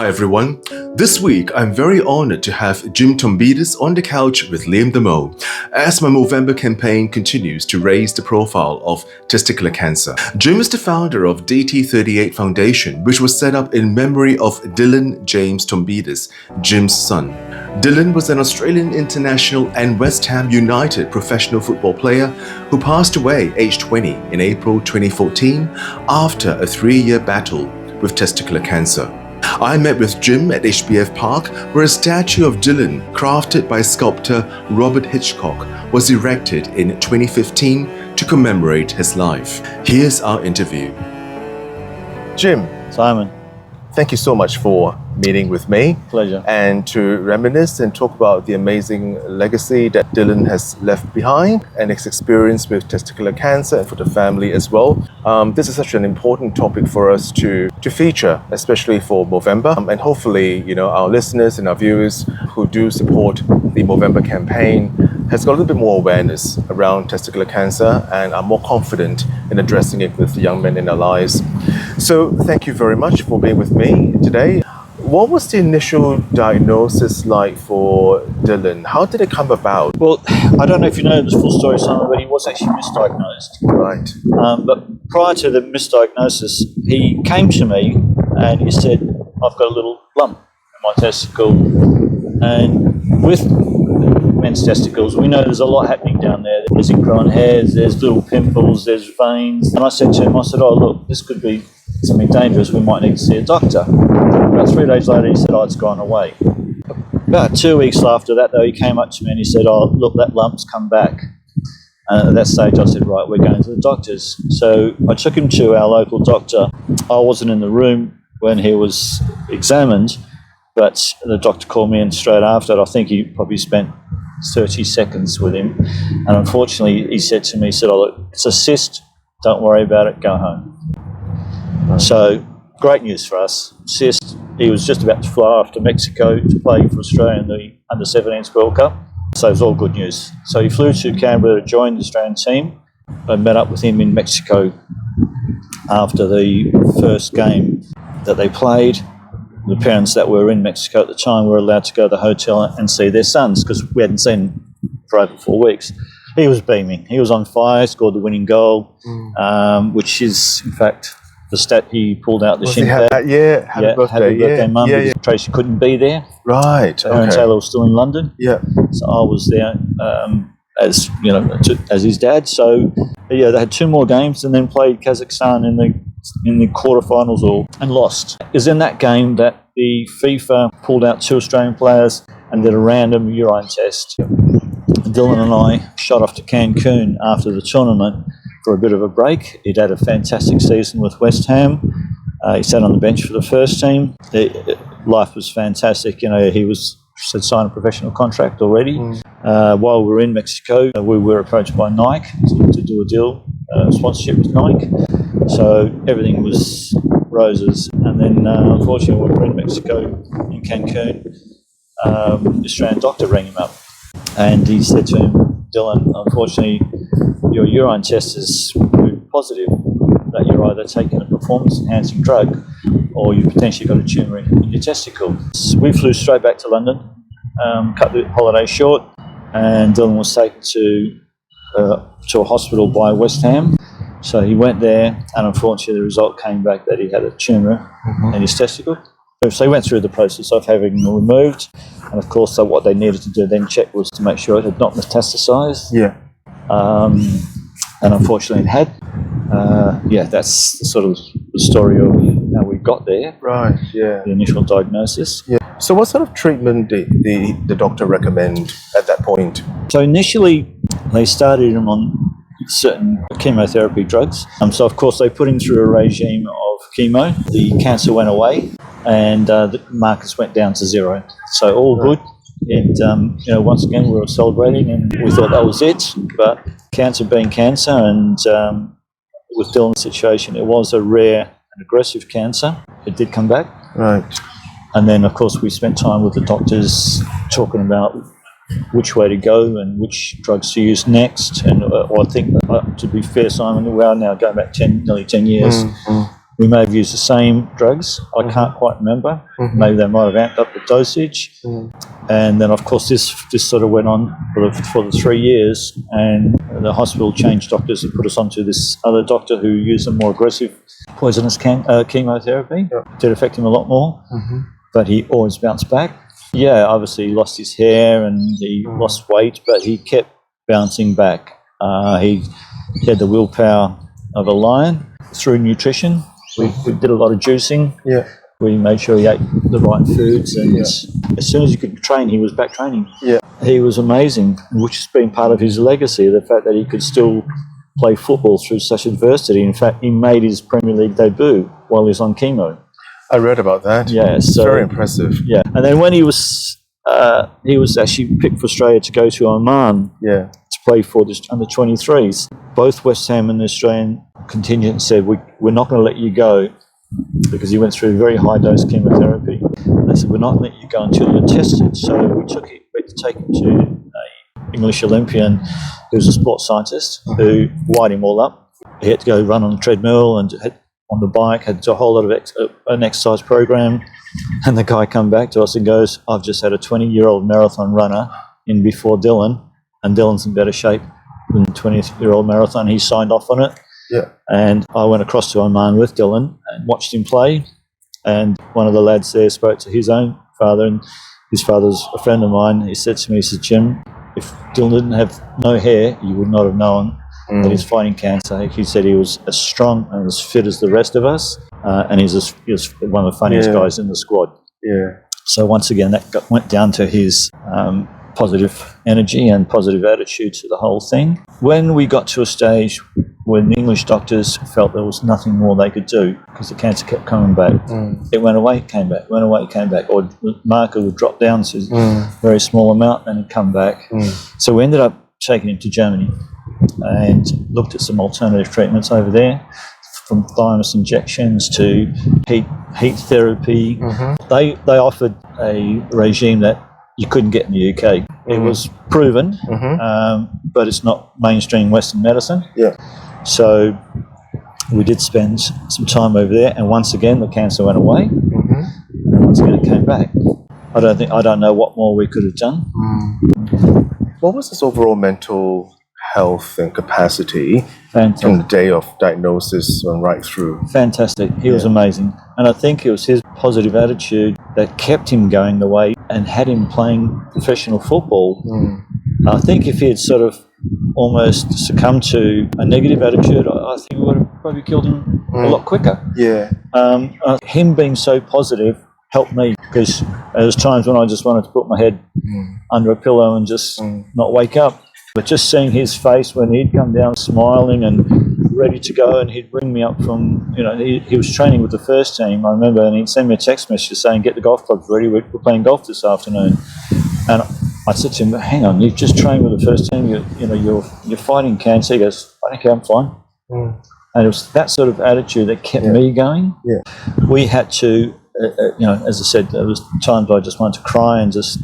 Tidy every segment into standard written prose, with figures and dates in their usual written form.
Hi everyone. This week I'm very honored to have Jim Tombides on the couch with Liam the Mo as my Movember campaign continues to raise the profile of testicular cancer. Jim is the founder of DT38 Foundation, which was set up in memory of Dylan James Tombides, Jim's son. Dylan was an Australian international and West Ham United professional football player who passed away aged 20 in April 2014 after a 3-year battle with testicular cancer. I met with Jim at HBF Park, where a statue of Dylan, crafted by sculptor Robert Hitchcock, was erected in 2015 to commemorate his life. Here's our interview. Jim. Simon. Thank you so much for meeting with me. Pleasure. And to reminisce and talk about the amazing legacy that Dylan has left behind and his experience with testicular cancer and for the family as well. This is such an important topic for us to feature, especially for Movember. And hopefully, our listeners and our viewers who do support the Movember campaign has got a little bit more awareness around testicular cancer and are more confident in addressing it with the young men in their lives. So thank you very much for being with me today. What was the initial diagnosis like for Dylan? How did it come about? Well, I don't know if you know the full story, Simon, but he was actually misdiagnosed. Right. But prior to the misdiagnosis, he came to me and he said, I've got a little lump in my testicle. And with men's testicles, we know there's a lot happening down there. There's ingrown hairs, there's little pimples, there's veins. And I said to him, oh, look, this could be something dangerous. We might need to see a doctor. About 3 days later, he said, it's gone away. About 2 weeks after that, though, he came up to me and he said, look, that lump's come back. And at that stage, I said, right, we're going to the doctors. So I took him to our local doctor. I wasn't in the room when he was examined, but the doctor called me in straight after. I think he probably spent 30 seconds with him. And unfortunately, he said to me, look, it's a cyst. Don't worry about it. Go home. So great news for us. Cyst, he was just about to fly off to Mexico to play for Australia in the Under-17s World Cup. So it was all good news. So he flew to Canberra to join the Australian team. I met up with him in Mexico after the first game that they played. The parents that were in Mexico at the time were allowed to go to the hotel and see their sons because we hadn't seen them for over 4 weeks. He was beaming. He was on fire, scored the winning goal, which is, in fact, the stat he pulled out the shin pad. Happy birthday, Mum. Because Tracy couldn't be there. Right. Aaron Taylor was still in London. Yeah. So I was there as his dad. So they had 2 more games and then played Kazakhstan in the quarterfinals and lost. It was in that game that the FIFA pulled out 2 Australian players and did a random urine test. Dylan and I shot off to Cancun after the tournament for a bit of a break. He'd had a fantastic season with West Ham. He sat on the bench for the first team. Life was fantastic. He had signed a professional contract already. While we were in Mexico, we were approached by Nike to do a deal, sponsorship with Nike. So everything was roses. And then, unfortunately, when we were in Mexico, in Cancun, the Australian doctor rang him up. And he said to him, Dylan, unfortunately, your urine test is positive that you're either taking a performance-enhancing drug or you potentially got a tumour in your testicle. So we flew straight back to London, cut the holiday short, and Dylan was taken to a hospital by West Ham. So he went there, and unfortunately the result came back that he had a tumour in his testicle. So he went through the process of having it removed, and of course, so what they needed to do then check was to make sure it had not metastasized. Yeah. And unfortunately, it had. That's sort of the story of how we got there. Right. Yeah. The initial diagnosis. Yeah. So, what sort of treatment did the doctor recommend at that point? So initially, they started him on certain chemotherapy drugs. So of course, they put him through a regime of chemo. The cancer went away, and the markers went down to 0. So all good. And once again, we were celebrating, and we thought that was it. But cancer being cancer, and with Dylan's situation, it was a rare and aggressive cancer. It did come back. Right. And then, of course, we spent time with the doctors talking about which way to go and which drugs to use next. And I think, to be fair, Simon, we are now going back nearly 10 years. We may have used the same drugs. I can't quite remember. Maybe they might have amped up the dosage. And then, of course, this sort of went on for the 3 years, and the hospital changed doctors and put us onto this other doctor who used a more aggressive poisonous chemotherapy. Did affect him a lot more, but he always bounced back. Yeah, obviously he lost his hair and he lost weight, but he kept bouncing back. He had the willpower of a lion through nutrition. We did a lot of juicing. Yeah. We made sure he ate the right foods, and as soon as he could train, he was back training. Yeah. He was amazing, which has been part of his legacy, the fact that he could still play football through such adversity. In fact, he made his Premier League debut while he was on chemo. I read about that. Yeah, It's very impressive. Yeah, and then when he was actually picked for Australia to go to Oman Yeah. to play for the under 23s. Both West Ham and the Australian contingent said, we're not going to let you go, because he went through very high dose chemotherapy. They said, we're not going to let you go until you're tested. So we had to take him to an English Olympian who's a sports scientist who wired him all up. He had to go run on the treadmill and on the bike, had a whole lot of an exercise program. And the guy come back to us and goes, I've just had a 20-year-old marathon runner in before Dylan, and Dylan's in better shape than the 20-year-old marathon. He signed off on it. Yeah. And I went across to Oman with Dylan and watched him play. And one of the lads there spoke to his own father, and his father's a friend of mine. He said to me, he said, Jim, if Dylan didn't have no hair, you would not have known that he's fighting cancer. He said he was as strong and as fit as the rest of us, and he was one of the funniest guys in the squad. Yeah. So once again, that went down to his positive energy and positive attitude to the whole thing. When we got to a stage when the English doctors felt there was nothing more they could do because the cancer kept coming back, it went away, came back, went away, came back, or the marker would drop down to a very small amount and it'd come back. So we ended up taking him to Germany and looked at some alternative treatments over there, from thymus injections to heat therapy. They offered a regime that you couldn't get in the UK. It was proven, but it's not mainstream Western medicine. Yeah. So we did spend some time over there, and once again the cancer went away, and once again it came back. I don't know what more we could have done. What was his overall mental health and capacity Fantastic. from the day of diagnosis and right through? Fantastic. He was amazing. And I think it was his positive attitude that kept him going the way and had him playing professional football. I think if he had sort of almost succumbed to a negative attitude, I think we would have probably killed him a lot quicker. Yeah. Him being so positive helped me, because there was times when I just wanted to put my head under a pillow and just not wake up. But just seeing his face when he'd come down smiling and ready to go, and he'd bring me up from, he was training with the first team, I remember, and he'd send me a text message saying, get the golf clubs ready, we're playing golf this afternoon. And I said to him, hang on, you've just trained with the first team, you're fighting cancer. He goes, okay, I'm fine. And it was that sort of attitude that kept me going. Yeah. We had to, as I said, there was times I just wanted to cry and just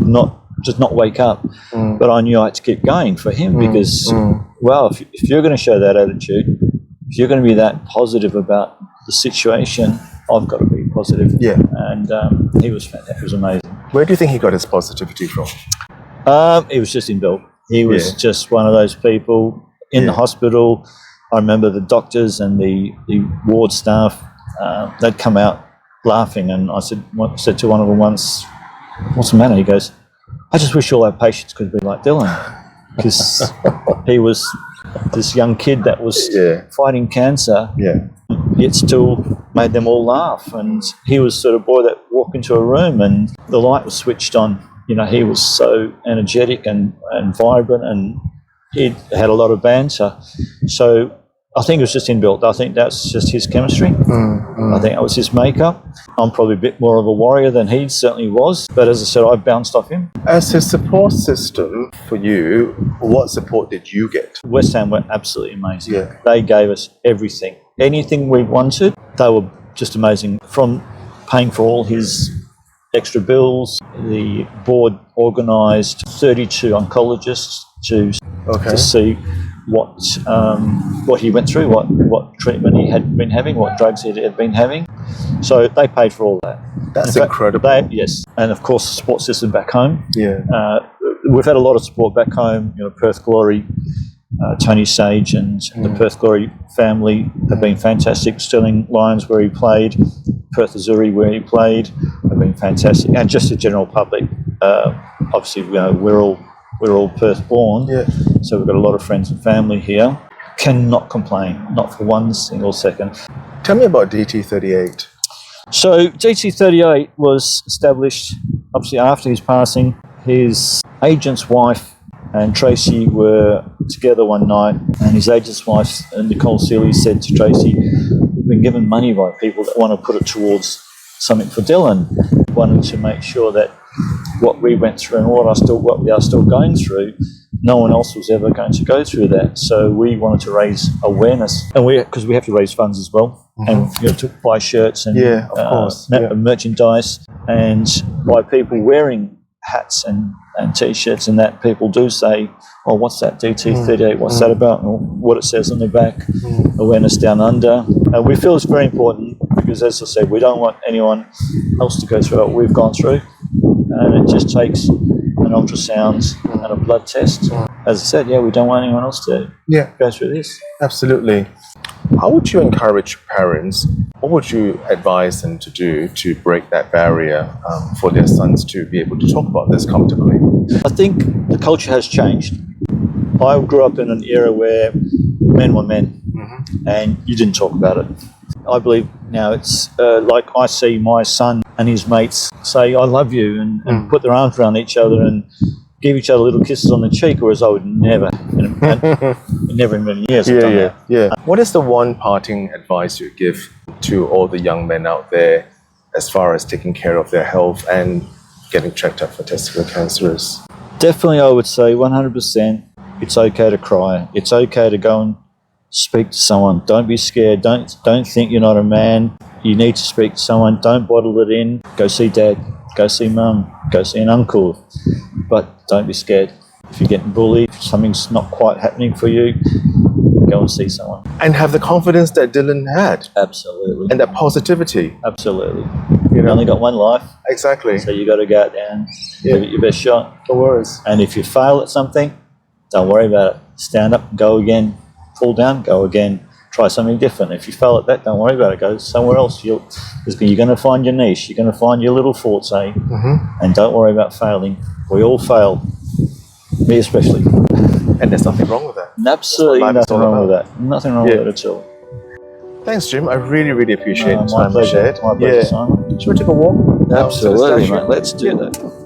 not wake up. But I knew I had to keep going for him, because, well, if you're going to show that attitude, if you're going to be that positive about the situation, I've got to be positive. Yeah. And he was fantastic. He was amazing. Where do you think he got his positivity from? It was just inbuilt. He was just one of those people in the hospital. I remember the doctors and the ward staff, they'd come out laughing, and I said to one of them once, what's the matter? He goes, I just wish all our patients could be like Dylan, because he was this young kid that was fighting cancer, yet still made them all laugh. And he was sort of boy that walked into a room and the light was switched on. He was so energetic and vibrant, and he had a lot of banter. So I think it was just inbuilt. I think that's just his chemistry. I think that was his makeup. I'm probably a bit more of a warrior than he certainly was. But as I said, I bounced off him. As his support system for you, what support did you get? West Ham were absolutely amazing. Yeah. They gave us everything. Anything we wanted, they were just amazing. From paying for all his extra bills, the board organised 32 oncologists to see what he went through, what treatment he had been having, what drugs he had been having. So they paid for all that. That's incredible. Yes, and of course the support system back home. Yeah. We've had a lot of support back home. Perth Glory, Tony Sage and the Perth Glory family have been fantastic. Sterling Lions, where he played, Perth Azuri, where he played, have been fantastic, and just the general public. Obviously, we're all Perth born, so we've got a lot of friends and family here. Cannot complain, not for one single second. Tell me about DT38. So DT38 was established obviously after his passing. His agent's wife and Tracy were together one night, and his agent's wife, Nicole Seeley, said to Tracy, "We've been given money by people that want to put it towards something for Dylan." Wanted to make sure that what we went through and what we are still going through, no one else was ever going to go through that. So we wanted to raise awareness, and because we have to raise funds as well, and to buy shirts and merchandise, and by people wearing hats and t-shirts, and that people do say, "Oh, what's that DT38? What's that about?" And what it says on the back, awareness down under. And we feel it's very important because, as I said, we don't want anyone else to go through what we've gone through. And it just takes an ultrasound and a blood test. As I said, we don't want anyone else to go through this. Absolutely. How would you encourage parents? What would you advise them to do to break that barrier for their sons to be able to talk about this comfortably? I think the culture has changed. I grew up in an era where men were men, and you didn't talk about it. I believe now it's like I see my son and his mates say, "I love you," and put their arms around each other and give each other little kisses on the cheek, whereas I would never, never in many years have done that. What is the one parting advice you give to all the young men out there as far as taking care of their health and getting checked up for testicular cancer? Definitely, I would say 100%. It's okay to cry. It's okay to go and speak to someone. Don't be scared. Don't think you're not a man. You need to speak to someone. Don't bottle it in. Go see dad. Go see mum. Go see an uncle. But don't be scared. If you're getting bullied, if something's not quite happening for you, go and see someone. And have the confidence that Dylan had. Absolutely. And that positivity. Absolutely. You've only got one life. Exactly. So you got to go out there and give it your best shot. No worries. And if you fail at something, don't worry about it. Stand up, go again. Fall down, go again. Try something different. If you fail at that, don't worry about it. Go somewhere else. You're going to find your niche. You're going to find your little forte. And don't worry about failing. We all fail. Me especially. And there's nothing wrong with that. Absolutely nothing wrong with that. Nothing wrong with it at all. Thanks, Jim. I really, really appreciate the my time pleasure. you shared. My pleasure, Simon. Should we take a walk? Absolutely, mate. Let's do that.